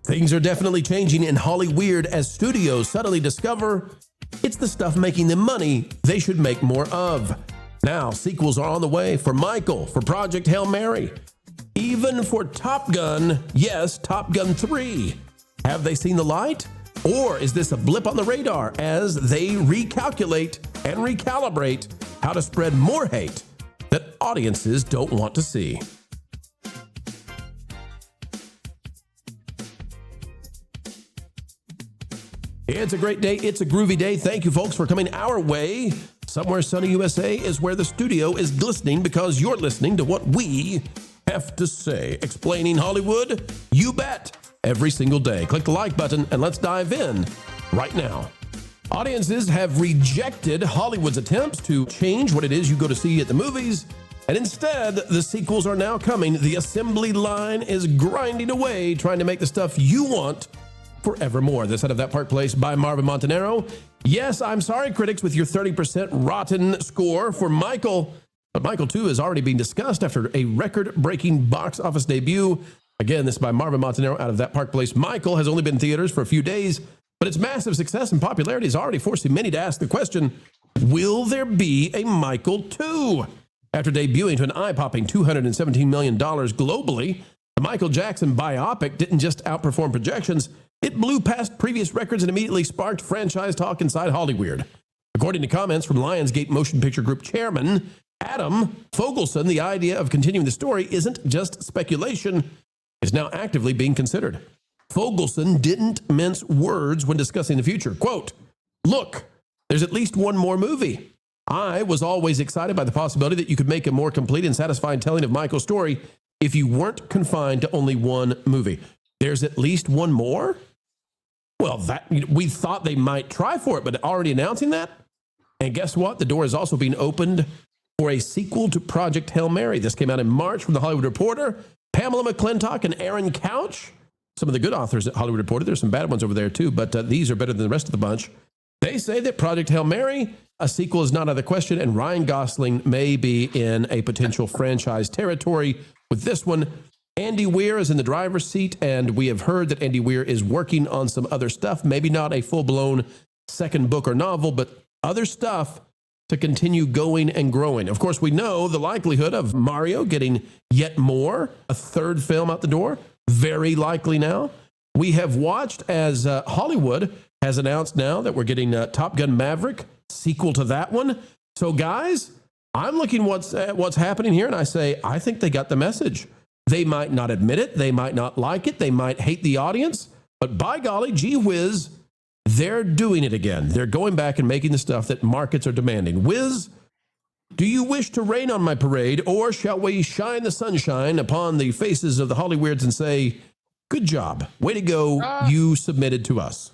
Things are definitely changing in Hollyweird as studios suddenly discover it's the stuff making them money they should make more of. Now, sequels are on the way for Michael, for Project Hail Mary, even for Top Gun, yes, Top Gun 3. Have they seen the light? Or is this a blip on the radar as they recalculate and recalibrate how to spread more hate that audiences don't want to see? It's a great day. It's a groovy day. Thank you, folks, for coming our way. Somewhere sunny USA is where the studio is glistening because you're listening to what we have to say. Explaining Hollywood? You bet. Every single day. Click the like button and let's dive in right now. Audiences have rejected Hollywood's attempts to change what it is you go to see at the movies, and instead, the sequels are now coming. The assembly line is grinding away, trying to make the stuff you want forevermore. This Out of That Park Place by Marvin Montanaro. Yes, I'm sorry, critics, with your 30% rotten score for Michael. But Michael 2 is already being discussed after a record-breaking box office debut. Again, this is by Marvin Montanaro, Out of That Park Place. Michael has only been in theaters for a few days, but its massive success and popularity is already forcing many to ask the question, will there be a Michael 2? After debuting to an eye-popping $217 million globally, the Michael Jackson biopic didn't just outperform projections, it blew past previous records and immediately sparked franchise talk inside Hollyweird. According to comments from Lionsgate Motion Picture Group chairman Adam Fogelson, the idea of continuing the story isn't just speculation, it's now actively being considered. Fogelson didn't mince words when discussing the future. Quote, "Look, there's at least one more movie. I was always excited by the possibility that you could make a more complete and satisfying telling of Michael's story if you weren't confined to only one movie. There's at least one more? Well, we thought they might try for it, but already announcing that? And guess what? The door is also being opened for a sequel to Project Hail Mary. This came out in March from The Hollywood Reporter. Pamela McClintock and Aaron Couch, some of the good authors at Hollywood Reporter. There's some bad ones over there too, but these are better than the rest of the bunch. They say that Project Hail Mary, a sequel is not out of the question, and Ryan Gosling may be in a potential franchise territory with this one. Andy Weir is in the driver's seat, and we have heard that Andy Weir is working on some other stuff, maybe not a full-blown second book or novel, but other stuff to continue going and growing. Of course, we know the likelihood of Mario getting yet more, a third film out the door, very likely now. We have watched as Hollywood has announced now that we're getting Top Gun Maverick, sequel to that one. So guys, I'm looking at what's happening here, and I say, I think they got the message. They might not admit it. They might not like it. They might hate the audience. But by golly, gee whiz, they're doing it again. They're going back and making the stuff that markets are demanding. Wiz, do you wish to rain on my parade, or shall we shine the sunshine upon the faces of the Hollyweirds and say, good job. Way to go. You submitted to us.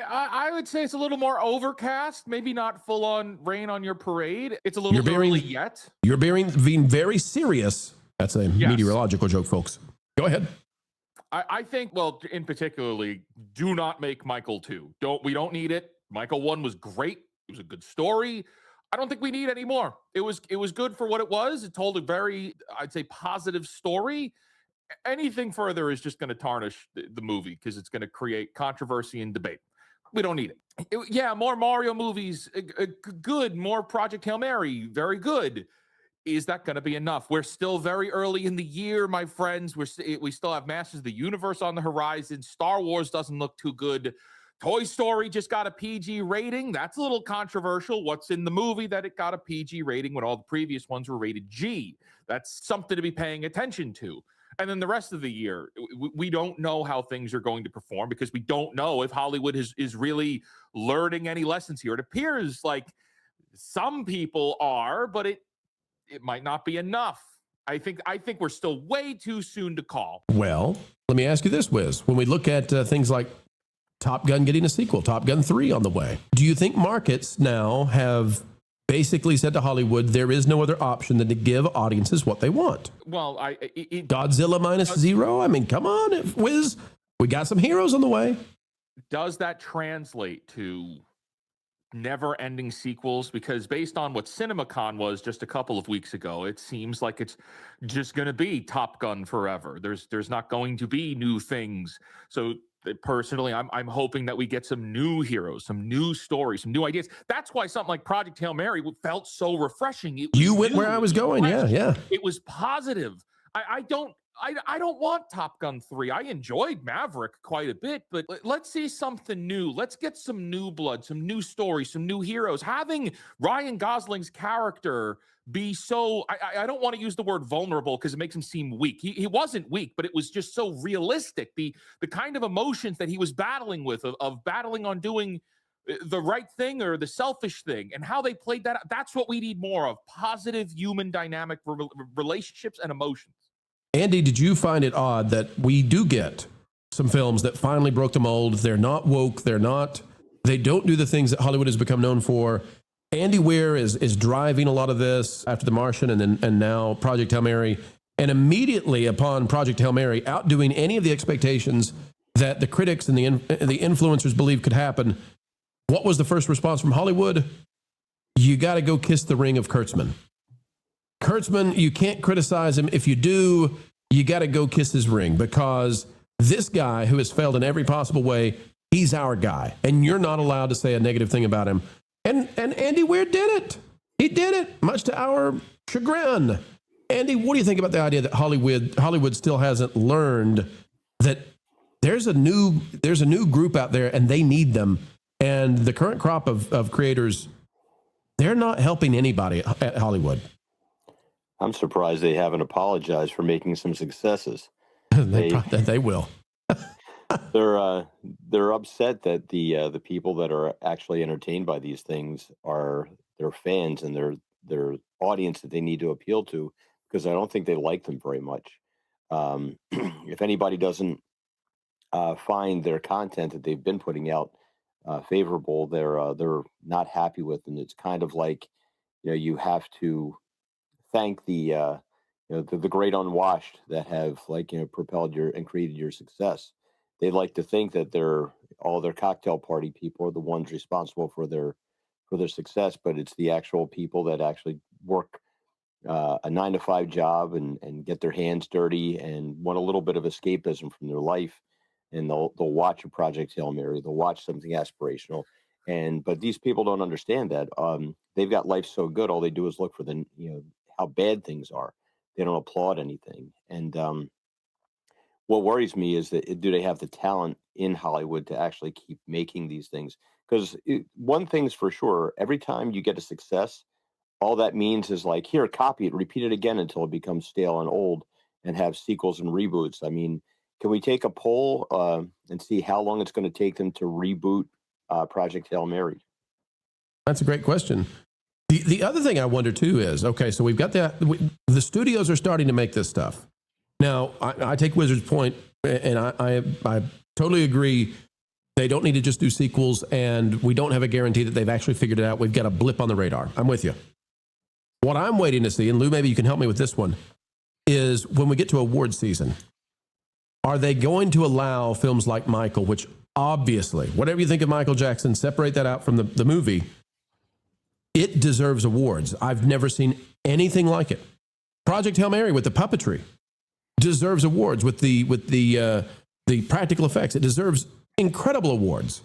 I would say it's a little more overcast, maybe not full on rain on your parade. It's a little early yet. You're being very serious. That's a meteorological joke, folks. Go ahead. I think, well, in particularly, do not make Michael 2. We don't need it. Michael 1 was great. It was a good story. I don't think we need any more. It was good for what it was. It told a very, I'd say, positive story. Anything further is just going to tarnish the movie because it's going to create controversy and debate. We don't need it. Yeah, more Mario movies, good. More Project Hail Mary, very good. Is that going to be enough? We're still very early in the year, my friends. We still have Masters of the Universe on the horizon. Star Wars doesn't look too good. Toy Story just got a PG rating. That's a little controversial. What's in the movie that it got a PG rating when all the previous ones were rated G? That's something to be paying attention to. And then the rest of the year, we don't know how things are going to perform because we don't know if Hollywood is really learning any lessons here. It appears like some people are, but it might not be enough. I think we're still way too soon to call. Well, let me ask you this, Wiz. When we look at things like Top Gun getting a sequel, Top Gun 3 on the way, do you think markets now have basically said to Hollywood, there is no other option than to give audiences what they want? Well, Godzilla minus zero? I mean, come on, Wiz. We got some heroes on the way. Does that translate to never-ending sequels? Because based on what CinemaCon was just a couple of weeks ago, it seems like it's just going to be Top Gun forever. There's not going to be new things. So personally, I'm hoping that we get some new heroes, some new stories, some new ideas. That's why something like Project Hail Mary felt so refreshing. You went where I was going. Yeah. It was positive. I don't want Top Gun 3. I enjoyed Maverick quite a bit, but let's see something new. Let's get some new blood, some new stories, some new heroes. Having Ryan Gosling's character be so, I don't want to use the word vulnerable because it makes him seem weak. He wasn't weak, but it was just so realistic. The kind of emotions that he was battling with, of battling on doing the right thing or the selfish thing, and how they played that out. That's what we need more of: positive human dynamic relationships and emotions. Andy, did you find it odd that we do get some films that finally broke the mold? They're not woke. They don't do the things that Hollywood has become known for. Andy Weir is driving a lot of this after The Martian and now Project Hail Mary. And immediately upon Project Hail Mary, outdoing any of the expectations that the critics and the influencers believed could happen, what was the first response from Hollywood? You got to go kiss the ring of Kurtzman. Kurtzman, you can't criticize him. If you do, you got to go kiss his ring, because this guy who has failed in every possible way, he's our guy, and you're not allowed to say a negative thing about him. And Andy Weir did it. He did it, much to our chagrin. Andy, what do you think about the idea that Hollywood still hasn't learned that there's a new group out there and they need them, and the current crop of creators, they're not helping anybody at Hollywood? I'm surprised they haven't apologized for making some successes. They will. They're upset that the people that are actually entertained by these things are their fans and their audience that they need to appeal to, because I don't think they like them very much. If anybody doesn't find their content that they've been putting out favorable, they're not happy with, and it's kind of like, you have to thank the great unwashed that have propelled and created your success. They like to think that all their cocktail party people are the ones responsible for their success, but it's the actual people that actually work a 9-to-5 job and get their hands dirty and want a little bit of escapism from their life, and they'll watch a Project Hail Mary, they'll watch something aspirational, but these people don't understand that. They've got life so good, all they do is look for how bad things are. They don't applaud anything. And what worries me is that do they have the talent in Hollywood to actually keep making these things? Because one thing's for sure, every time you get a success, all that means is here, copy it, repeat it again until it becomes stale and old, and have sequels and reboots. I mean, can we take a poll and see how long it's going to take them to reboot Project Hail Mary? That's a great question. The other thing I wonder too is, okay, so we've got the studios are starting to make this stuff. Now, I take Wizard's point, and I totally agree. They don't need to just do sequels, and we don't have a guarantee that they've actually figured it out. We've got a blip on the radar. I'm with you. What I'm waiting to see, and Lou, maybe you can help me with this one, is when we get to award season, are they going to allow films like Michael, which obviously, whatever you think of Michael Jackson, separate that out from the movie, it deserves awards. I've never seen anything like it. Project Hail Mary with the puppetry deserves awards with the practical effects. It deserves incredible awards.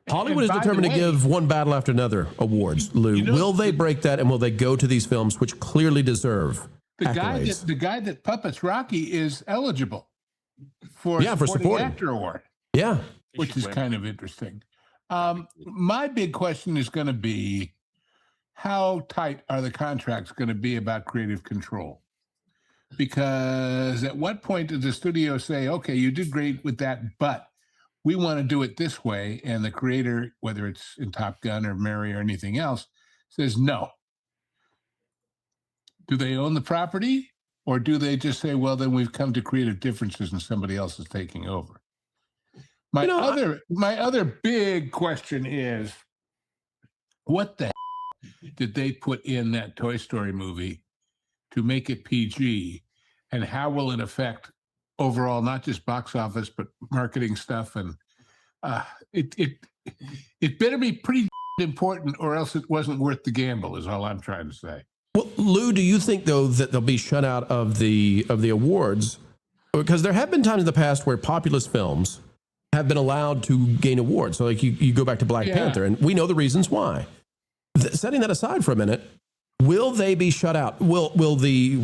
Hollywood is determined to give one battle after another awards. Lou, will they break that, and will they go to these films which clearly deserve accolades? The guy that puppets Rocky is eligible for supporting actor award. Yeah, which is kind of interesting. My big question is going to be, how tight are the contracts going to be about creative control? Because at what point does the studio say, okay, you did great with that, but we want to do it this way, and the creator, whether it's in Top Gun or Mary or anything else, says no? Do they own the property, or do they just say, well, then we've come to creative differences and somebody else is taking over? My other big question is, what the did they put in that Toy Story movie to make it PG, and how will it affect overall, not just box office, but marketing stuff? And it better be pretty important, or else it wasn't worth the gamble. Is all I'm trying to say. Well, Lou, do you think though that they'll be shut out of the awards? Because there have been times in the past where populist films have been allowed to gain awards. So like you go back to Black Panther, and we know the reasons why. Setting that aside for a minute, will they be shut out? Will the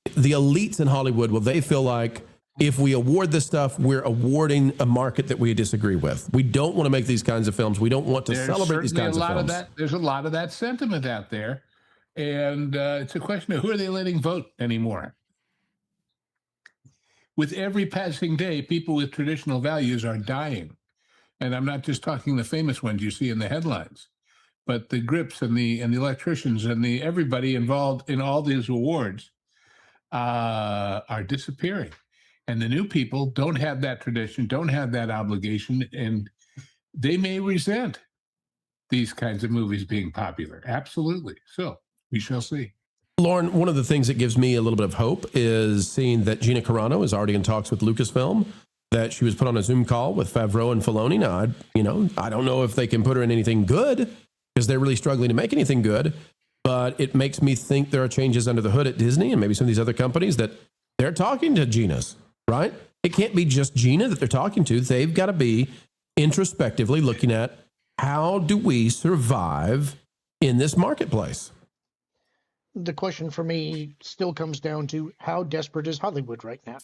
elites in Hollywood, will they feel like if we award this stuff, we're awarding a market that we disagree with? We don't want to make these kinds of films. We don't want to celebrate these kinds of films. There's a lot of that sentiment out there. And it's a question of who are they letting vote anymore? With every passing day, people with traditional values are dying. And I'm not just talking the famous ones you see in the headlines, but the grips and the electricians and everybody involved in all these awards are disappearing. And the new people don't have that tradition, don't have that obligation, and they may resent these kinds of movies being popular. Absolutely. So we shall see. Lauren, one of the things that gives me a little bit of hope is seeing that Gina Carano is already in talks with Lucasfilm, that she was put on a Zoom call with Favreau and Filoni. Now, I don't know if they can put her in anything good because they're really struggling to make anything good, but it makes me think there are changes under the hood at Disney and maybe some of these other companies that they're talking to Gina's, right? It can't be just Gina that they're talking to. They've got to be introspectively looking at how do we survive in this marketplace? The question for me still comes down to how desperate is Hollywood right now?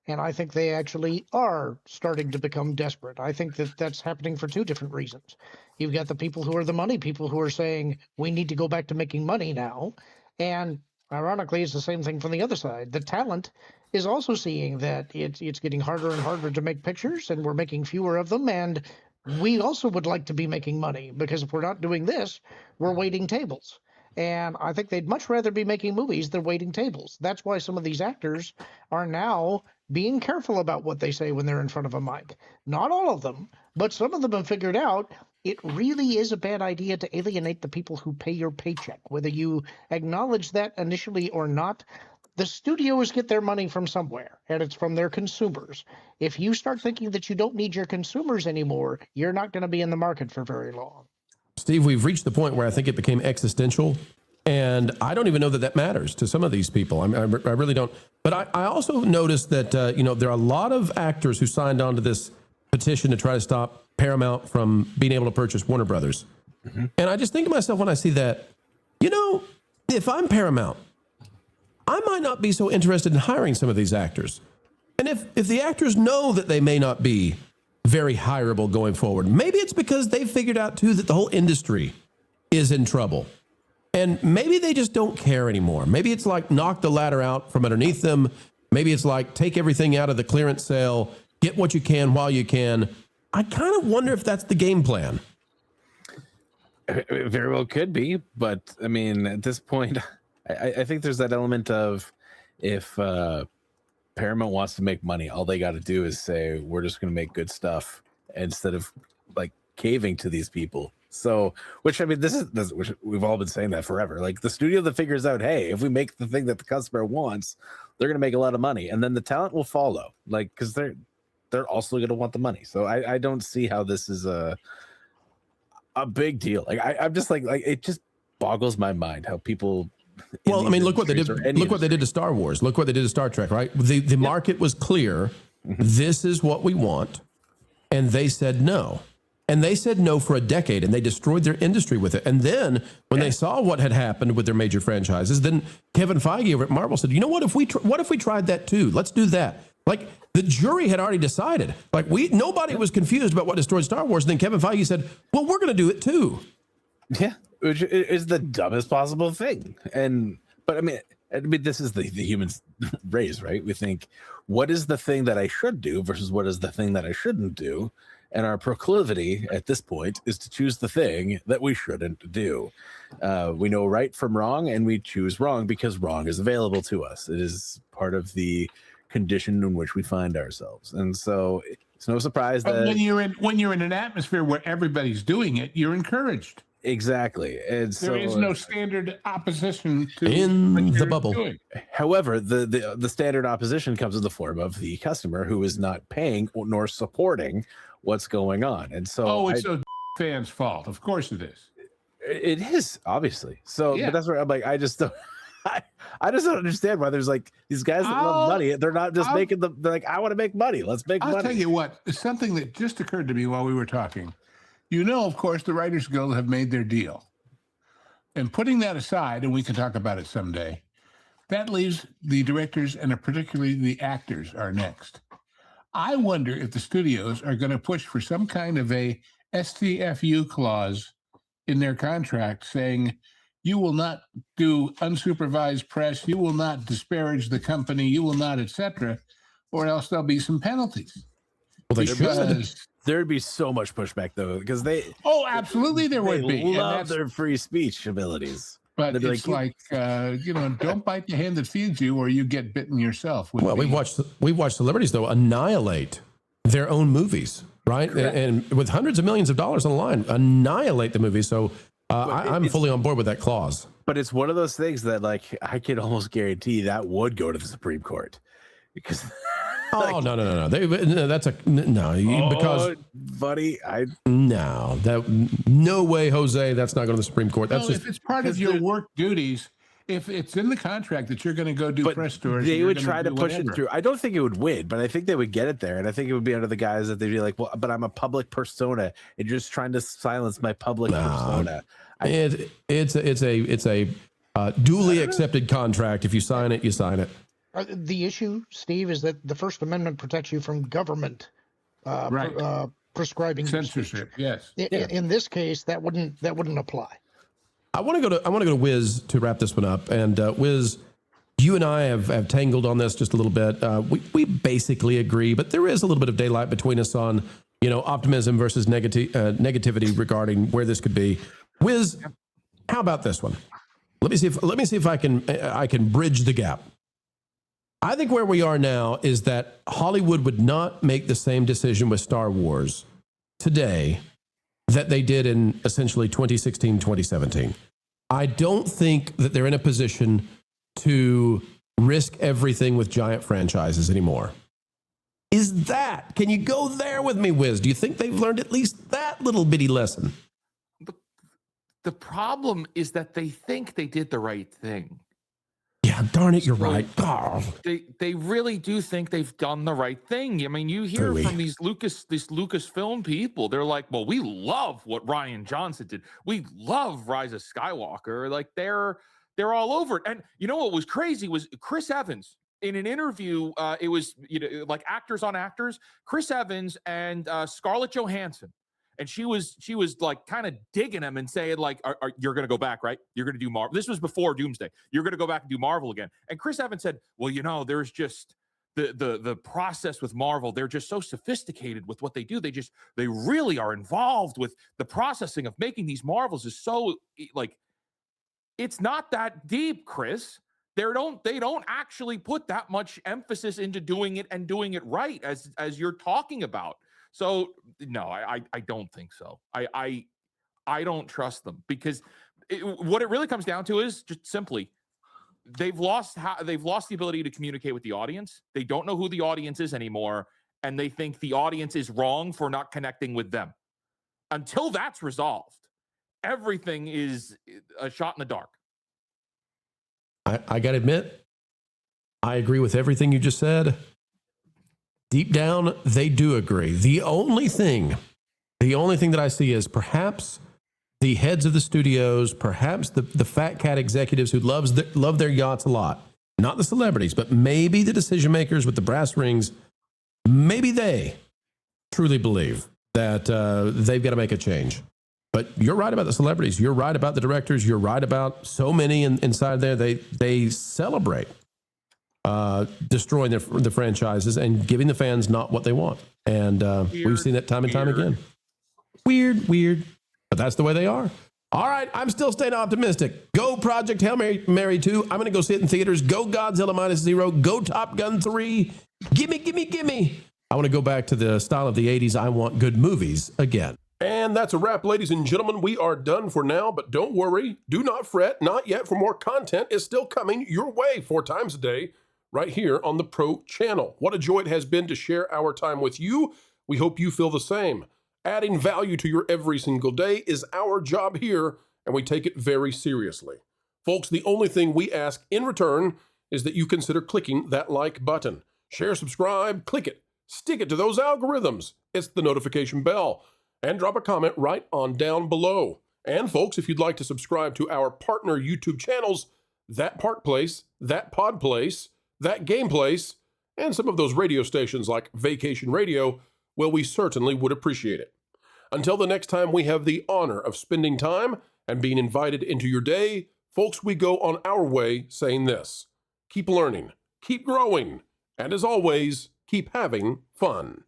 And I think they actually are starting to become desperate. I think that that's happening for two different reasons. You've got the people who are the money people who are saying, we need to go back to making money now. And ironically, it's the same thing from the other side. The talent is also seeing that it's getting harder and harder to make pictures, and we're making fewer of them. And we also would like to be making money, because if we're not doing this, we're waiting tables. And I think they'd much rather be making movies than waiting tables. That's why some of these actors are now being careful about what they say when they're in front of a mic. Not all of them, but some of them have figured out it really is a bad idea to alienate the people who pay your paycheck. Whether you acknowledge that initially or not, the studios get their money from somewhere, and it's from their consumers. If you start thinking that you don't need your consumers anymore, you're not going to be in the market for very long. Steve, we've reached the point where I think it became existential, and I don't even know that that matters to some of these people. I really don't. But I also noticed that, there are a lot of actors who signed on to this petition to try to stop Paramount from being able to purchase Warner Brothers. Mm-hmm. And I just think to myself when I see that, if I'm Paramount, I might not be so interested in hiring some of these actors. And if the actors know that they may not be very hireable going forward, maybe it's because they've figured out too that the whole industry is in trouble. And maybe they just don't care anymore. Maybe it's like knock the ladder out from underneath them. Maybe it's like take everything out of the clearance sale, get what you can while you can. I kind of wonder if that's the game plan. It very well could be, but I mean, at this point, I think there's that element of if Paramount wants to make money, all they got to do is say, we're just going to make good stuff instead of like caving to these people. So, which I mean, this which we've all been saying that forever. Like the studio that figures out, hey, if we make the thing that the customer wants, they're going to make a lot of money, and then the talent will follow. Like because they're also going to want the money. So I don't see how this is a big deal. Like I'm just like it just boggles my mind how people. Well, I mean, look what they did. Look what they did to Star Wars. Look what they did to Star Trek. Right? The market was clear. Mm-hmm. This is what we want, and they said no. And they said no for a decade, and they destroyed their industry with it. And then when they saw what had happened with their major franchises, then Kevin Feige over at Marvel said, you know what, if we tried that too? Let's do that. Like the jury had already decided. Like nobody was confused about what destroyed Star Wars. And then Kevin Feige said, well, we're going to do it too. Yeah, which is the dumbest possible thing. But I mean, this is the human race, right? We think, what is the thing that I should do versus what is the thing that I shouldn't do? And our proclivity at this point is to choose the thing that we shouldn't do. We know right from wrong, and we choose wrong because wrong is available to us. It is part of the condition in which we find ourselves. And so it's no surprise that when you're in an atmosphere where everybody's doing it, you're encouraged. Exactly. And there is no standard opposition to in the bubble. Doing. However, the standard opposition comes in the form of the customer who is not paying nor supporting what's going on. And so it's a fans' fault. Of course it is. It is, obviously. So, Yeah. but that's where I'm like, I just don't. I just don't understand why there's like these guys that love money. They're not just making them. They're like, I want to make money. Let's make money. I'll tell you what. Something that just occurred to me while we were talking. You know, of course, the Writers Guild have made their deal. And putting that aside, and we can talk about it someday, that leaves the directors and particularly the actors are next. I wonder if the studios are going to push for some kind of a STFU clause in their contract saying, you will not do unsupervised press, you will not disparage the company, you will not, etc., or else there'll be some penalties. Well, they should. There'd be so much pushback though, because they absolutely there would be. Love their free speech abilities. But it's like don't bite the hand that feeds you, or you get bitten yourself. Well, we've watched celebrities though annihilate their own movies, right? And with hundreds of millions of dollars on the line, annihilate the movie. So I'm fully on board with that clause. But it's one of those things that, like, I can almost guarantee that would go to the Supreme Court because. Oh, no. Because buddy, no way, Jose. That's not going to the Supreme Court. That's if it's part of your work duties. If it's in the contract that you're going to go do press tours, they would try to push it through. I don't think it would win, but I think they would get it there, and I think it would be under the guise that they'd be like, "Well, but I'm a public persona, and you're just trying to silence my public persona." It's a duly accepted contract. If you sign it, you sign it. The issue, Steve, is that the First Amendment protects you from government prescribing censorship. Yes. In this case, that wouldn't apply. I want to go to Wiz to wrap this one up. And Wiz, you and I have tangled on this just a little bit. We basically agree, but there is a little bit of daylight between us on optimism versus negativity regarding where this could be. Wiz, how about this one? Let me see if I can bridge the gap. I think where we are now is that Hollywood would not make the same decision with Star Wars today that they did in essentially 2016, 2017. I don't think that they're in a position to risk everything with giant franchises anymore. Can you go there with me, Wiz? Do you think they've learned at least that little bitty lesson? The problem is that they think they did the right thing. Yeah, darn it, you're right. Oh. They really do think they've done the right thing. I mean, you hear from these Lucasfilm people. They're like, well, we love what Rian Johnson did. We love Rise of Skywalker. Like they're all over it. And you know what was crazy was Chris Evans in an interview. It was like actors on actors. Chris Evans and Scarlett Johansson. And she was like kind of digging him and saying like, you're going to go back, right? You're going to do Marvel. This was before Doomsday. You're going to go back and do Marvel again. And Chris Evans said, well, there's just the process with Marvel. They're just so sophisticated with what they do. They really are involved with the processing of making these Marvels is so like, it's not that deep, Chris. They don't actually put that much emphasis into doing it and doing it right as you're talking about. So no, I don't think so. I don't trust them because what it really comes down to is just simply they've lost the ability to communicate with the audience. They don't know who the audience is anymore, and they think the audience is wrong for not connecting with them. Until that's resolved, everything is a shot in the dark. I got to admit, I agree with everything you just said. Deep down, they do agree. The only thing that I see is perhaps the heads of the studios, perhaps the fat cat executives who love their yachts a lot, not the celebrities, but maybe the decision makers with the brass rings, maybe they truly believe that they've got to make a change. But you're right about the celebrities. You're right about the directors. You're right about so many inside there. They celebrate destroying the franchises and giving the fans not what they want. And we've seen that time and time again. Weird. But that's the way they are. All right, I'm still staying optimistic. Go Project Hail Mary 2. I'm going to go see it in theaters. Go Godzilla -0. Go Top Gun 3. Gimme. I want to go back to the style of the 80s. I want good movies again. And that's a wrap, ladies and gentlemen. We are done for now, but don't worry. Do not fret. Not yet, for more content is still coming your way 4 times a day right here on the Pro Channel. What a joy it has been to share our time with you. We hope you feel the same. Adding value to your every single day is our job here, and we take it very seriously. Folks, the only thing we ask in return is that you consider clicking that like button. Share, subscribe, click it, stick it to those algorithms. It's the notification bell. And drop a comment right on down below. And folks, if you'd like to subscribe to our partner YouTube channels, That Park Place, That Pod Place, That Game Place, and some of those radio stations like Vacation Radio, well, we certainly would appreciate it. Until the next time we have the honor of spending time and being invited into your day, folks, we go on our way saying this: keep learning, keep growing, and as always, keep having fun.